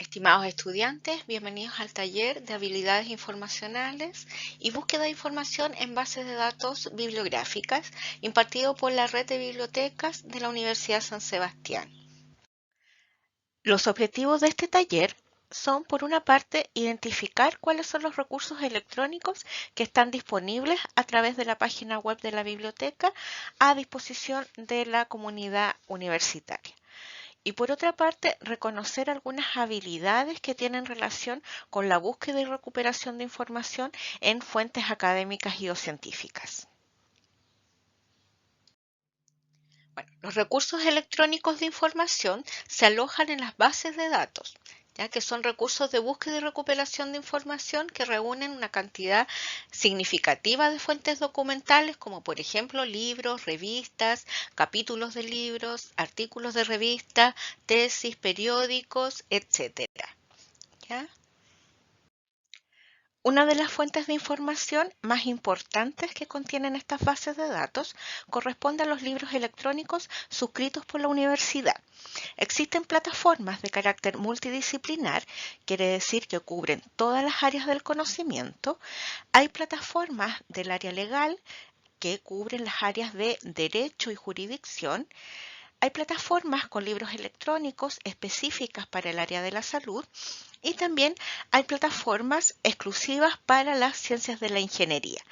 Estimados estudiantes, bienvenidos al taller de habilidades informacionales y búsqueda de información en bases de datos bibliográficas impartido por la red de bibliotecas de la Universidad San Sebastián. Los objetivos de este taller son, por una parte, identificar cuáles son los recursos electrónicos que están disponibles a través de la página web de la biblioteca a disposición de la comunidad universitaria. Y por otra parte, reconocer algunas habilidades que tienen relación con la búsqueda y recuperación de información en fuentes académicas y o científicas. Bueno, los recursos electrónicos de información se alojan en las bases de datos, ya que son recursos de búsqueda y recuperación de información que reúnen una cantidad significativa de fuentes documentales, como por ejemplo libros, revistas, capítulos de libros, artículos de revistas, tesis, periódicos, etcétera. ¿Ya? Una de las fuentes de información más importantes que contienen estas bases de datos corresponde a los libros electrónicos suscritos por la universidad. Existen plataformas de carácter multidisciplinar, quiere decir que cubren todas las áreas del conocimiento. Hay plataformas del área legal que cubren las áreas de derecho y jurisdicción. Hay plataformas con libros electrónicos específicas para el área de la salud y también hay plataformas exclusivas para las ciencias de la ingeniería.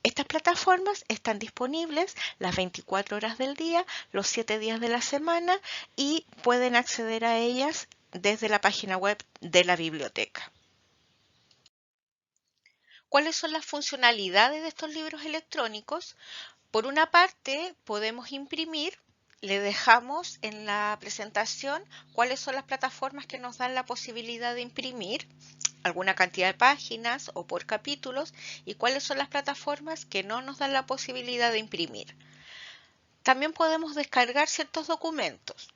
Estas plataformas están disponibles las 24 horas del día, los 7 días de la semana y pueden acceder a ellas desde la página web de la biblioteca. ¿Cuáles son las funcionalidades de estos libros electrónicos? Por una parte, podemos imprimir. Le dejamos en la presentación cuáles son las plataformas que nos dan la posibilidad de imprimir alguna cantidad de páginas o por capítulos y cuáles son las plataformas que no nos dan la posibilidad de imprimir. También podemos descargar ciertos documentos.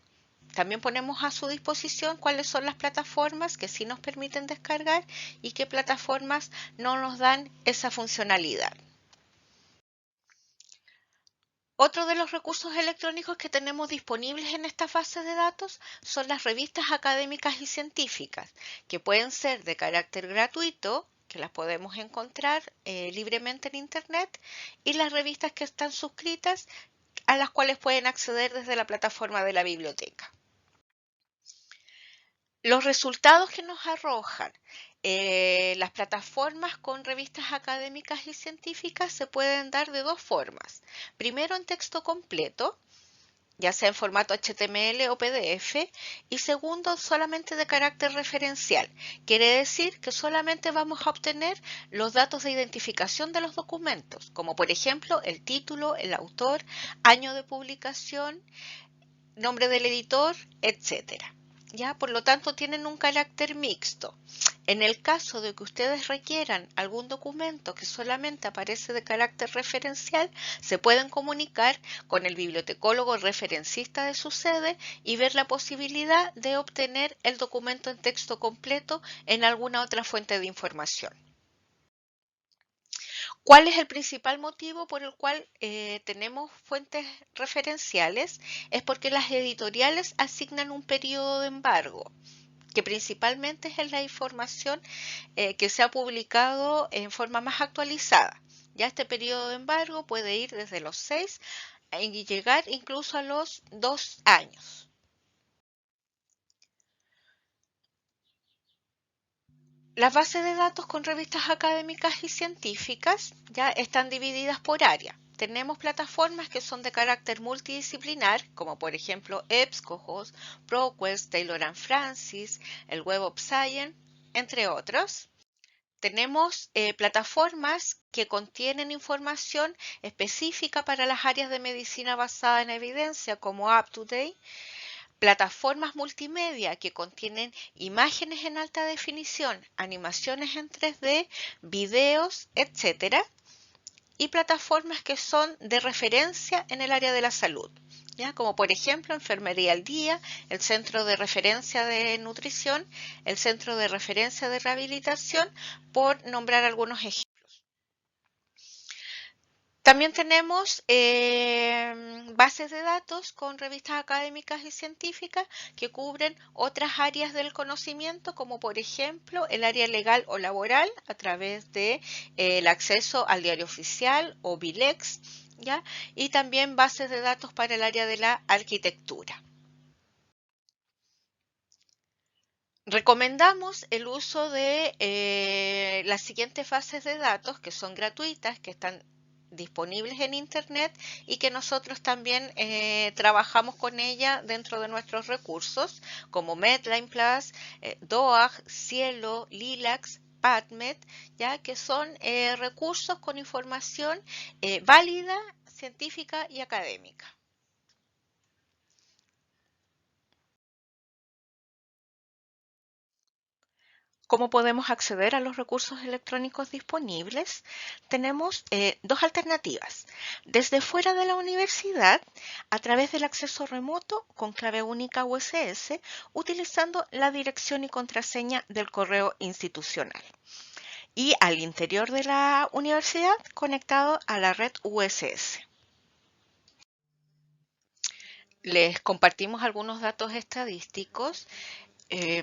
También ponemos a su disposición cuáles son las plataformas que sí nos permiten descargar y qué plataformas no nos dan esa funcionalidad. Otro de los recursos electrónicos que tenemos disponibles en estas bases de datos son las revistas académicas y científicas, que pueden ser de carácter gratuito, que las podemos encontrar libremente en Internet, y las revistas que están suscritas, a las cuales pueden acceder desde la plataforma de la biblioteca. Los resultados que nos arrojan las plataformas con revistas académicas y científicas se pueden dar de dos formas. Primero, en texto completo, ya sea en formato HTML o PDF, y segundo, solamente de carácter referencial. Quiere decir que solamente vamos a obtener los datos de identificación de los documentos, como por ejemplo el título, el autor, año de publicación, nombre del editor, etcétera. ¿Ya? Por lo tanto, tienen un carácter mixto. En el caso de que ustedes requieran algún documento que solamente aparece de carácter referencial, se pueden comunicar con el bibliotecólogo referencista de su sede y ver la posibilidad de obtener el documento en texto completo en alguna otra fuente de información. ¿Cuál es el principal motivo por el cual tenemos fuentes referenciales? Es porque las editoriales asignan un periodo de embargo, que principalmente es en la información que se ha publicado en forma más actualizada. Ya este periodo de embargo puede ir desde los 6 y llegar incluso a los 2 años. Las bases de datos con revistas académicas y científicas ya están divididas por área. Tenemos plataformas que son de carácter multidisciplinar, como por ejemplo EBSCOhost, ProQuest, Taylor & Francis, el Web of Science, entre otros. Tenemos plataformas que contienen información específica para las áreas de medicina basada en evidencia, como UpToDate, plataformas multimedia que contienen imágenes en alta definición, animaciones en 3D, videos, etc. Y plataformas que son de referencia en el área de la salud, ¿ya? Como por ejemplo Enfermería al Día, el Centro de Referencia de Nutrición, el Centro de Referencia de Rehabilitación, por nombrar algunos ejemplos. También tenemos bases de datos con revistas académicas y científicas que cubren otras áreas del conocimiento, como por ejemplo el área legal o laboral a través de el acceso al diario oficial o Bilex, ¿ya? Y también bases de datos para el área de la arquitectura. Recomendamos el uso de las siguientes bases de datos que son gratuitas, que están disponibles en Internet y que nosotros también trabajamos con ella dentro de nuestros recursos, como Medline Plus, DOAG, Cielo, Lilacs, PubMed, ya que son recursos con información válida, científica y académica. ¿Cómo podemos acceder a los recursos electrónicos disponibles? Tenemos dos alternativas. Desde fuera de la universidad, a través del acceso remoto con clave única USS, utilizando la dirección y contraseña del correo institucional. Y al interior de la universidad, conectado a la red USS. Les compartimos algunos datos estadísticos.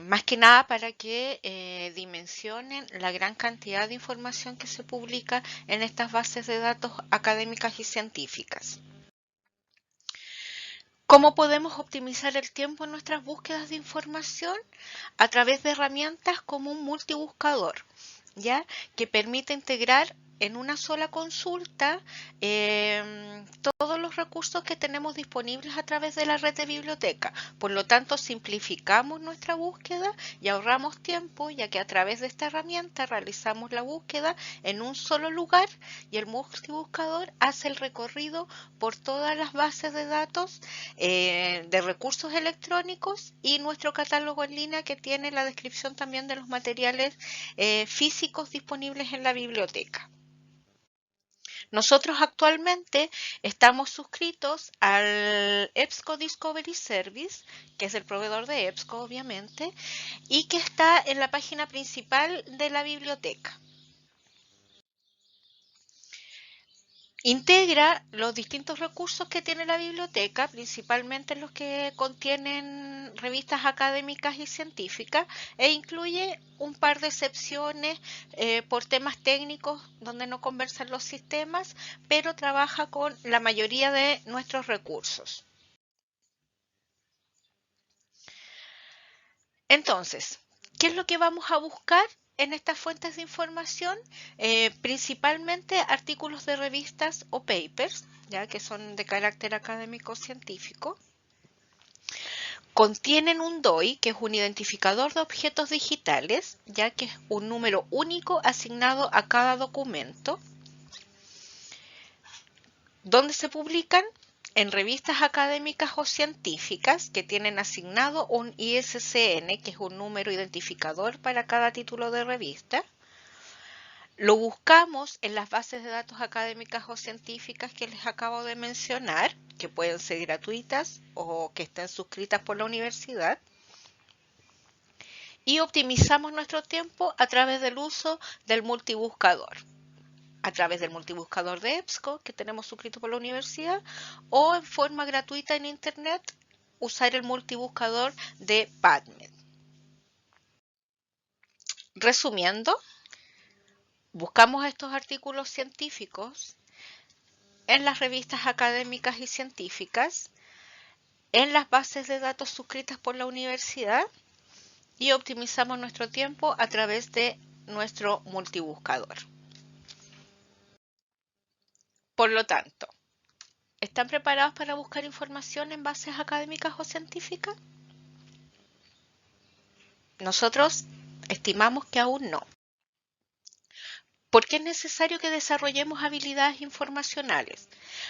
Más que nada para que dimensionen la gran cantidad de información que se publica en estas bases de datos académicas y científicas. ¿Cómo podemos optimizar el tiempo en nuestras búsquedas de información? A través de herramientas como un multibuscador, ¿ya? Que permite integrar en una sola consulta todos los recursos que tenemos disponibles a través de la red de biblioteca. Por lo tanto, simplificamos nuestra búsqueda y ahorramos tiempo, ya que a través de esta herramienta realizamos la búsqueda en un solo lugar y el multibuscador hace el recorrido por todas las bases de datos de recursos electrónicos y nuestro catálogo en línea que tiene la descripción también de los materiales físicos disponibles en la biblioteca. Nosotros actualmente estamos suscritos al EBSCO Discovery Service, que es el proveedor de EBSCO obviamente, y que está en la página principal de la biblioteca. Integra los distintos recursos que tiene la biblioteca, principalmente los que contienen revistas académicas y científicas, e incluye un par de excepciones por temas técnicos donde no conversan los sistemas, pero trabaja con la mayoría de nuestros recursos. Entonces, ¿qué es lo que vamos a buscar en estas fuentes de información? Principalmente artículos de revistas o papers, ya que son de carácter académico científico. Contienen un DOI, que es un identificador de objetos digitales, ya que es un número único asignado a cada documento. ¿Dónde se publican? En revistas académicas o científicas que tienen asignado un ISSN, que es un número identificador para cada título de revista. Lo buscamos en las bases de datos académicas o científicas que les acabo de mencionar, que pueden ser gratuitas o que estén suscritas por la universidad. Y optimizamos nuestro tiempo a través del uso del multibuscador. A través del multibuscador de EBSCO que tenemos suscrito por la universidad o en forma gratuita en Internet usar el multibuscador de PubMed. Resumiendo, buscamos estos artículos científicos en las revistas académicas y científicas, en las bases de datos suscritas por la universidad y optimizamos nuestro tiempo a través de nuestro multibuscador. Por lo tanto, ¿están preparados para buscar información en bases académicas o científicas? Nosotros estimamos que aún no. ¿Por qué es necesario que desarrollemos habilidades informacionales?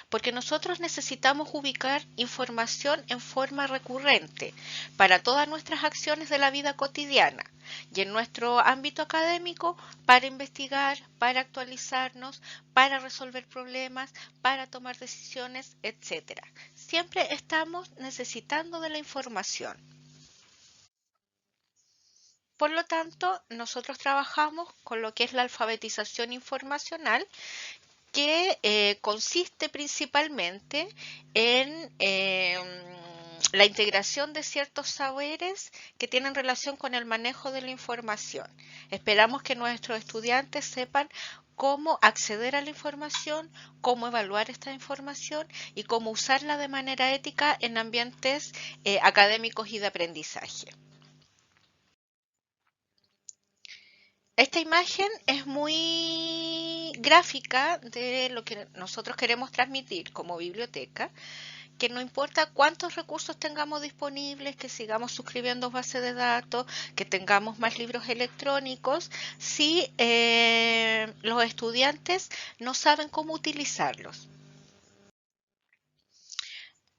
Porque nosotros necesitamos ubicar información en forma recurrente para todas nuestras acciones de la vida cotidiana y en nuestro ámbito académico para investigar, para actualizarnos, para resolver problemas, para tomar decisiones, etc. Siempre estamos necesitando de la información. Por lo tanto, nosotros trabajamos con lo que es la alfabetización informacional, que consiste principalmente en la integración de ciertos saberes que tienen relación con el manejo de la información. Esperamos que nuestros estudiantes sepan cómo acceder a la información, cómo evaluar esta información y cómo usarla de manera ética en ambientes académicos y de aprendizaje. Esta imagen es muy gráfica de lo que nosotros queremos transmitir como biblioteca, que no importa cuántos recursos tengamos disponibles, que sigamos suscribiendo bases de datos, que tengamos más libros electrónicos, si los estudiantes no saben cómo utilizarlos.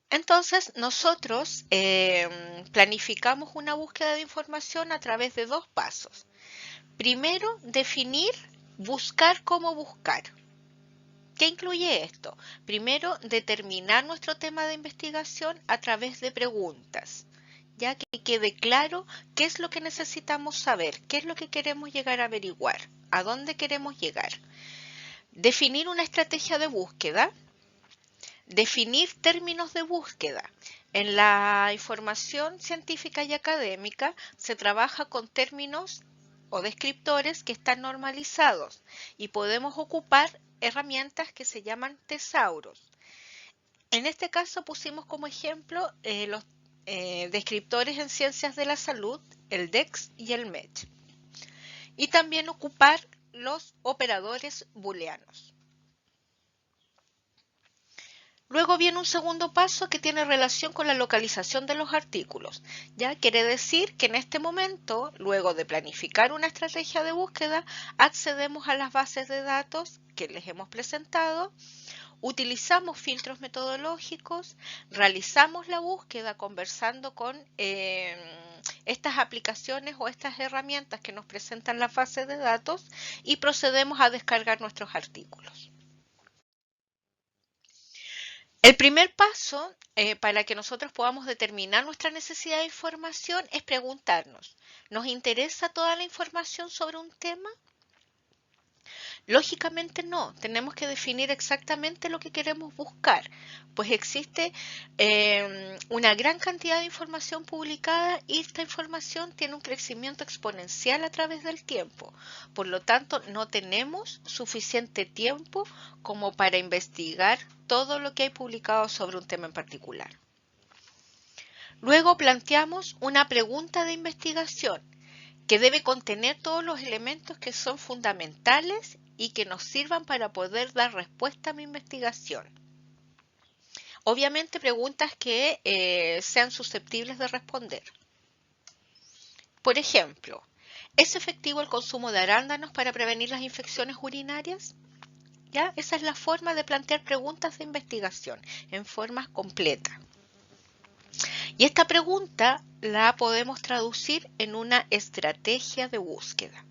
Entonces, nosotros planificamos una búsqueda de información a través de dos pasos. Primero, definir, buscar cómo buscar. ¿Qué incluye esto? Primero, determinar nuestro tema de investigación a través de preguntas, ya que quede claro qué es lo que necesitamos saber, qué es lo que queremos llegar a averiguar, a dónde queremos llegar. Definir una estrategia de búsqueda, definir términos de búsqueda. En la información científica y académica se trabaja con términos o descriptores que están normalizados y podemos ocupar herramientas que se llaman tesauros. En este caso pusimos como ejemplo los descriptores en ciencias de la salud, el DEX y el MET. Y también ocupar los operadores booleanos. Luego viene un segundo paso que tiene relación con la localización de los artículos. Ya quiere decir que en este momento, luego de planificar una estrategia de búsqueda, accedemos a las bases de datos que les hemos presentado, utilizamos filtros metodológicos, realizamos la búsqueda conversando con estas aplicaciones o estas herramientas que nos presentan las bases de datos y procedemos a descargar nuestros artículos. El primer paso para que nosotros podamos determinar nuestra necesidad de información es preguntarnos, ¿nos interesa toda la información sobre un tema? Lógicamente no, tenemos que definir exactamente lo que queremos buscar, pues existe una gran cantidad de información publicada y esta información tiene un crecimiento exponencial a través del tiempo. Por lo tanto, no tenemos suficiente tiempo como para investigar todo lo que hay publicado sobre un tema en particular. Luego planteamos una pregunta de investigación que debe contener todos los elementos que son fundamentales y que nos sirvan para poder dar respuesta a mi investigación. Obviamente preguntas que sean susceptibles de responder. Por ejemplo, ¿es efectivo el consumo de arándanos para prevenir las infecciones urinarias? ¿Ya? Esa es la forma de plantear preguntas de investigación en forma completa. Y esta pregunta la podemos traducir en una estrategia de búsqueda.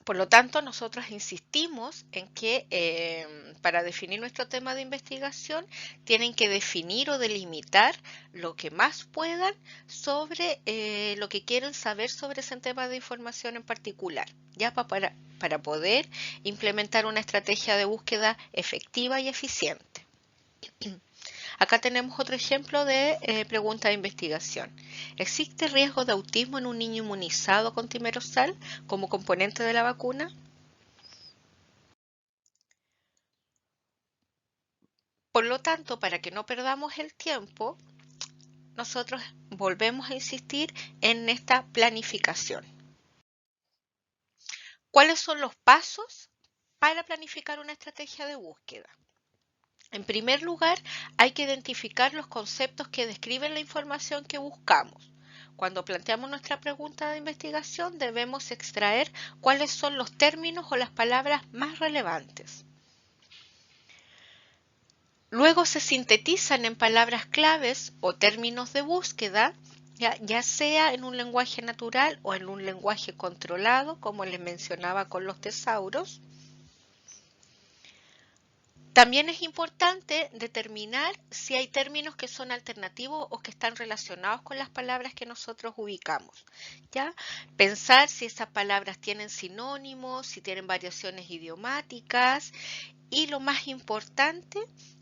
Por lo tanto, nosotros insistimos en que para definir nuestro tema de investigación tienen que definir o delimitar lo que más puedan sobre lo que quieren saber sobre ese tema de información en particular, ya para poder implementar una estrategia de búsqueda efectiva y eficiente. Acá tenemos otro ejemplo de pregunta de investigación. ¿Existe riesgo de autismo en un niño inmunizado con timerosal como componente de la vacuna? Por lo tanto, para que no perdamos el tiempo, nosotros volvemos a insistir en esta planificación. ¿Cuáles son los pasos para planificar una estrategia de búsqueda? En primer lugar, hay que identificar los conceptos que describen la información que buscamos. Cuando planteamos nuestra pregunta de investigación, debemos extraer cuáles son los términos o las palabras más relevantes. Luego se sintetizan en palabras claves o términos de búsqueda, ya sea en un lenguaje natural o en un lenguaje controlado, como les mencionaba con los tesauros. También es importante determinar si hay términos que son alternativos o que están relacionados con las palabras que nosotros ubicamos, ¿ya? Pensar si esas palabras tienen sinónimos, si tienen variaciones idiomáticas y lo más importante,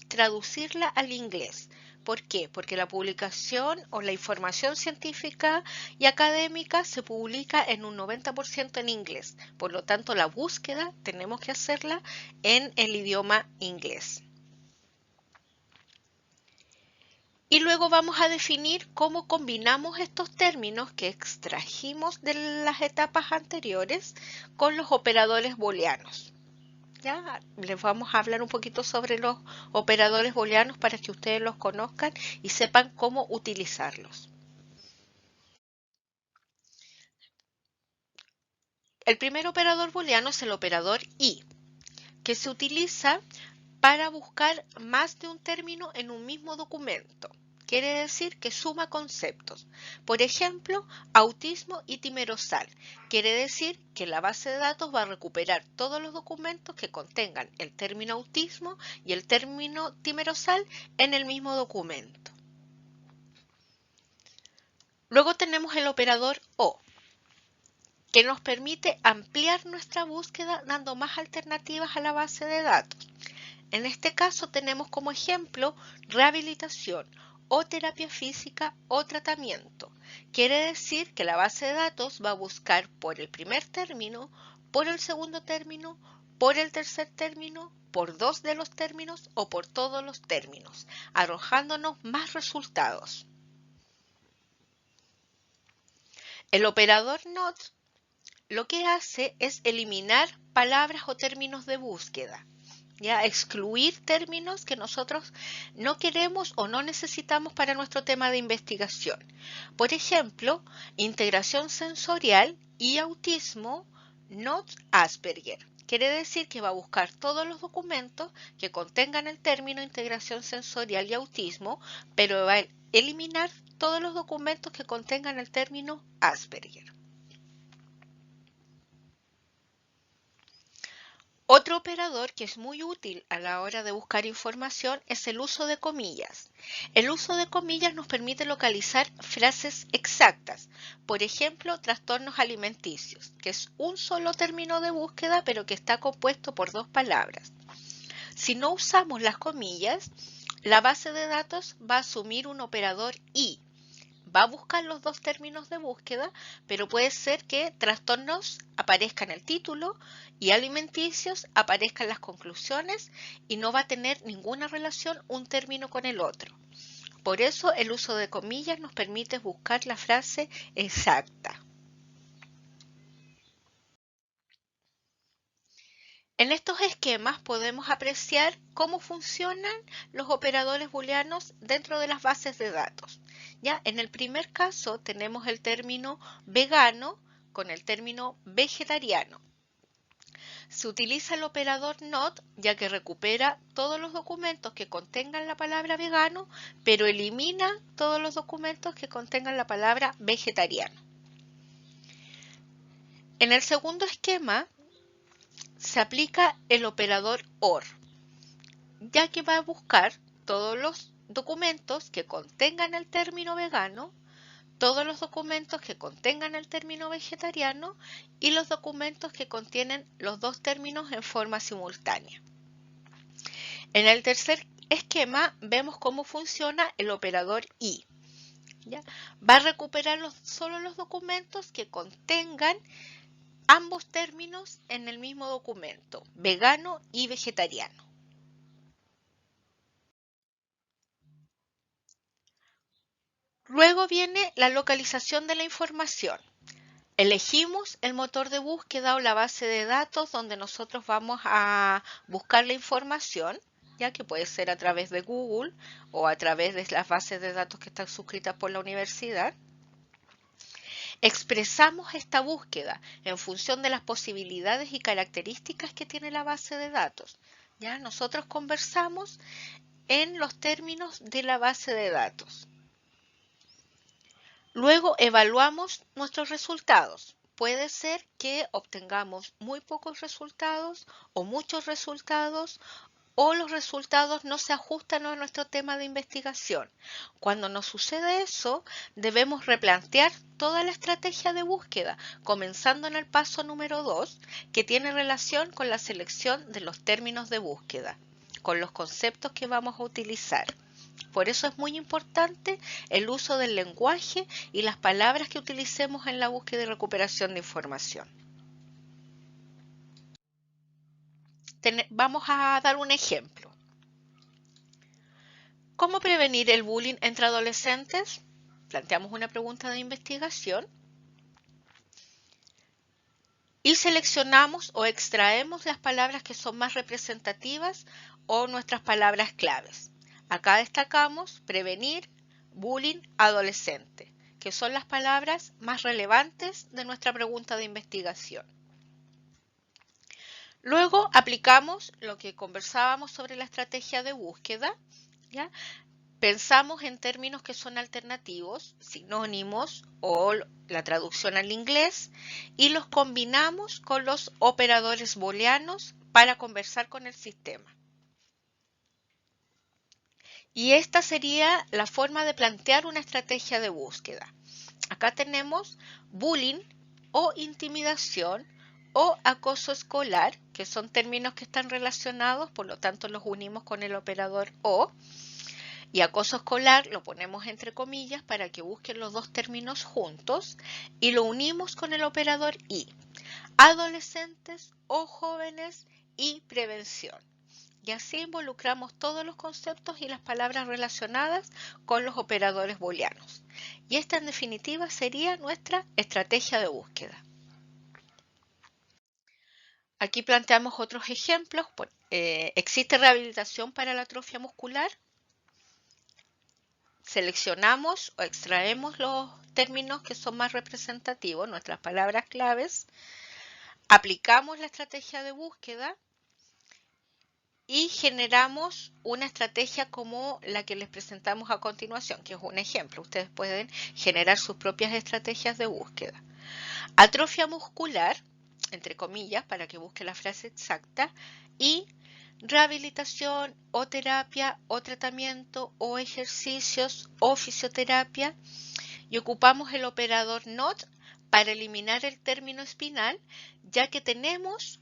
traducirla al inglés. ¿Por qué? Porque la publicación o la información científica y académica se publica en un 90% en inglés. Por lo tanto, la búsqueda tenemos que hacerla en el idioma inglés. Y luego vamos a definir cómo combinamos estos términos que extrajimos de las etapas anteriores con los operadores booleanos. Ya les vamos a hablar un poquito sobre los operadores booleanos para que ustedes los conozcan y sepan cómo utilizarlos. El primer operador booleano es el operador y, que se utiliza para buscar más de un término en un mismo documento. Quiere decir que suma conceptos. Por ejemplo, autismo y timerosal. Quiere decir que la base de datos va a recuperar todos los documentos que contengan el término autismo y el término timerosal en el mismo documento. Luego tenemos el operador o, que nos permite ampliar nuestra búsqueda dando más alternativas a la base de datos. En este caso tenemos como ejemplo rehabilitación o terapia física o tratamiento. Quiere decir que la base de datos va a buscar por el primer término, por el segundo término, por el tercer término, por dos de los términos o por todos los términos, arrojándonos más resultados. El operador NOT lo que hace es eliminar palabras o términos de búsqueda. Ya excluir términos que nosotros no queremos o no necesitamos para nuestro tema de investigación. Por ejemplo, integración sensorial y autismo, not Asperger. Quiere decir que va a buscar todos los documentos que contengan el término integración sensorial y autismo, pero va a eliminar todos los documentos que contengan el término Asperger. Otro operador que es muy útil a la hora de buscar información es el uso de comillas. El uso de comillas nos permite localizar frases exactas. Por ejemplo, trastornos alimenticios, que es un solo término de búsqueda pero que está compuesto por dos palabras. Si no usamos las comillas, la base de datos va a asumir un operador y. Va a buscar los dos términos de búsqueda, pero puede ser que trastornos aparezca en el título y alimenticios aparezcan las conclusiones y no va a tener ninguna relación un término con el otro. Por eso el uso de comillas nos permite buscar la frase exacta. En estos esquemas podemos apreciar cómo funcionan los operadores booleanos dentro de las bases de datos. Ya, en el primer caso tenemos el término vegano con el término vegetariano. Se utiliza el operador NOT ya que recupera todos los documentos que contengan la palabra vegano, pero elimina todos los documentos que contengan la palabra vegetariano. En el segundo esquema se aplica el operador OR, ya que va a buscar todos los documentos que contengan el término vegano, todos los documentos que contengan el término vegetariano y los documentos que contienen los dos términos en forma simultánea. En el tercer esquema vemos cómo funciona el operador y. ¿Ya? Va a recuperar solo los documentos que contengan ambos términos en el mismo documento, vegano y vegetariano. Luego viene la localización de la información. Elegimos el motor de búsqueda o la base de datos donde nosotros vamos a buscar la información, ya que puede ser a través de Google o a través de las bases de datos que están suscritas por la universidad. Expresamos esta búsqueda en función de las posibilidades y características que tiene la base de datos. Ya nosotros conversamos en los términos de la base de datos. Luego evaluamos nuestros resultados. Puede ser que obtengamos muy pocos resultados o muchos resultados o los resultados no se ajustan a nuestro tema de investigación. Cuando nos sucede eso, debemos replantear toda la estrategia de búsqueda, comenzando en el paso número 2, que tiene relación con la selección de los términos de búsqueda, con los conceptos que vamos a utilizar. Por eso es muy importante el uso del lenguaje y las palabras que utilicemos en la búsqueda y recuperación de información. Vamos a dar un ejemplo. ¿Cómo prevenir el bullying entre adolescentes? Planteamos una pregunta de investigación y seleccionamos o extraemos las palabras que son más representativas o nuestras palabras claves. Acá destacamos prevenir, bullying, adolescente, que son las palabras más relevantes de nuestra pregunta de investigación. Luego aplicamos lo que conversábamos sobre la estrategia de búsqueda, ¿ya? Pensamos en términos que son alternativos, sinónimos o la traducción al inglés y los combinamos con los operadores booleanos para conversar con el sistema. Y esta sería la forma de plantear una estrategia de búsqueda. Acá tenemos bullying o intimidación o acoso escolar, que son términos que están relacionados, por lo tanto los unimos con el operador o. Y acoso escolar lo ponemos entre comillas para que busquen los dos términos juntos y lo unimos con el operador y. Adolescentes o jóvenes y prevención. Y así involucramos todos los conceptos y las palabras relacionadas con los operadores booleanos. Y esta en definitiva sería nuestra estrategia de búsqueda. Aquí planteamos otros ejemplos. ¿Existe rehabilitación para la atrofia muscular? Seleccionamos o extraemos los términos que son más representativos, nuestras palabras claves, aplicamos la estrategia de búsqueda y generamos una estrategia como la que les presentamos a continuación, que es un ejemplo. Ustedes pueden generar sus propias estrategias de búsqueda. Atrofia muscular, entre comillas, para que busque la frase exacta, y rehabilitación o terapia o tratamiento o ejercicios o fisioterapia, y ocupamos el operador NOT para eliminar el término espinal, ya que tenemos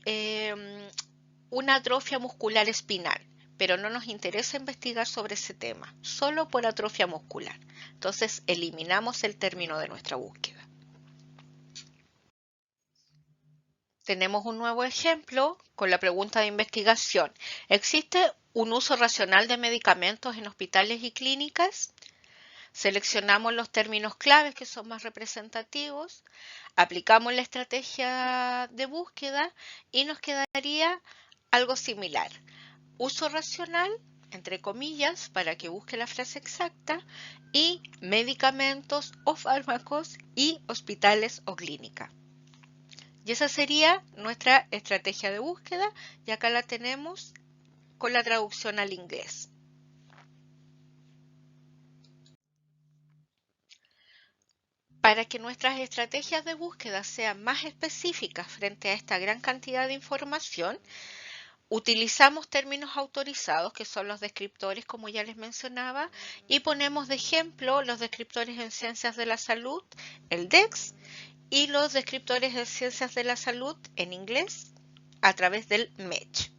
una atrofia muscular espinal, pero no nos interesa investigar sobre ese tema, solo por atrofia muscular. Entonces eliminamos el término de nuestra búsqueda. Tenemos un nuevo ejemplo con la pregunta de investigación. ¿Existe un uso racional de medicamentos en hospitales y clínicas? Seleccionamos los términos claves que son más representativos, aplicamos la estrategia de búsqueda y nos quedaría algo similar. Uso racional, entre comillas, para que busque la frase exacta, y medicamentos o fármacos y hospitales o clínica. Y esa sería nuestra estrategia de búsqueda y acá la tenemos con la traducción al inglés. Para que nuestras estrategias de búsqueda sean más específicas frente a esta gran cantidad de información, utilizamos términos autorizados, que son los descriptores, como ya les mencionaba, y ponemos de ejemplo los descriptores en ciencias de la salud, el DEX, y los descriptores en ciencias de la salud en inglés a través del MEDJ.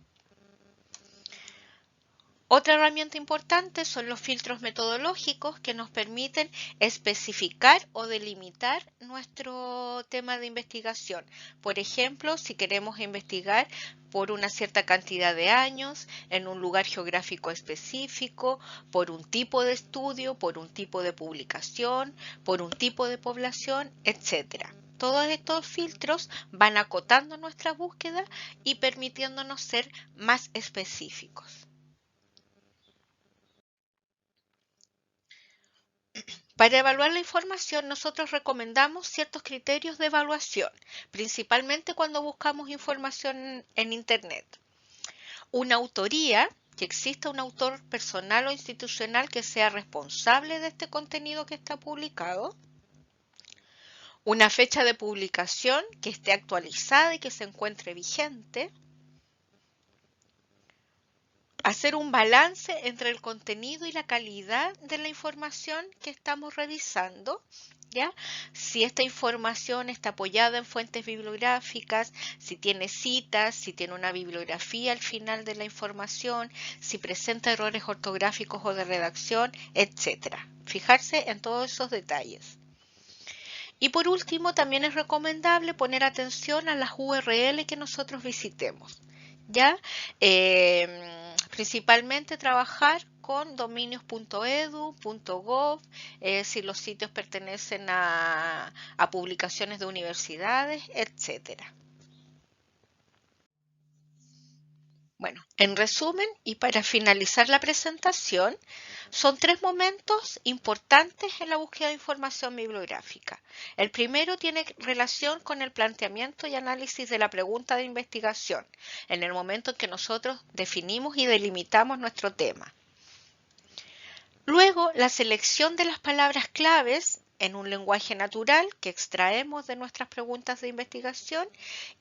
Otra herramienta importante son los filtros metodológicos que nos permiten especificar o delimitar nuestro tema de investigación. Por ejemplo, si queremos investigar por una cierta cantidad de años, en un lugar geográfico específico, por un tipo de estudio, por un tipo de publicación, por un tipo de población, etc. Todos estos filtros van acotando nuestra búsqueda y permitiéndonos ser más específicos. Para evaluar la información, nosotros recomendamos ciertos criterios de evaluación, principalmente cuando buscamos información en Internet. Una autoría, que exista un autor personal o institucional que sea responsable de este contenido que está publicado. Una fecha de publicación que esté actualizada y que se encuentre vigente. hacer un balance entre el contenido y la calidad de la información que estamos revisando, ¿ya? Si esta información está apoyada en fuentes bibliográficas, si tiene citas, si tiene una bibliografía al final de la información, si presenta errores ortográficos o de redacción, etcétera. Fijarse en todos esos detalles. Y por último, también es recomendable poner atención a las URL que nosotros visitemos, ¿ya? Principalmente trabajar con dominios.edu, .gov, si los sitios pertenecen a publicaciones de universidades, etcétera. Bueno, en resumen y para finalizar la presentación, son tres momentos importantes en la búsqueda de información bibliográfica. El primero tiene relación con el planteamiento y análisis de la pregunta de investigación, en el momento en que nosotros definimos y delimitamos nuestro tema. Luego, la selección de las palabras claves en un lenguaje natural que extraemos de nuestras preguntas de investigación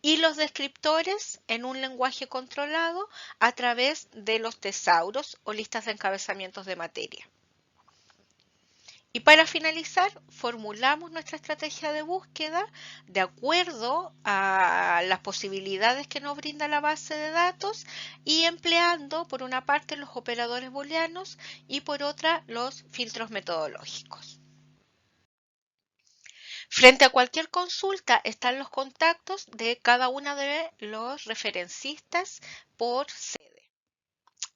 y los descriptores en un lenguaje controlado a través de los tesauros o listas de encabezamientos de materia. Y para finalizar, formulamos nuestra estrategia de búsqueda de acuerdo a las posibilidades que nos brinda la base de datos y empleando por una parte los operadores booleanos y por otra los filtros metodológicos. Frente a cualquier consulta están los contactos de cada una de los referencistas por sede.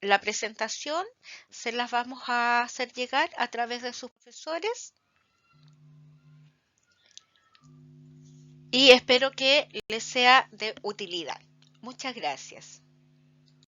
La presentación se las vamos a hacer llegar a través de sus profesores y espero que les sea de utilidad. Muchas gracias.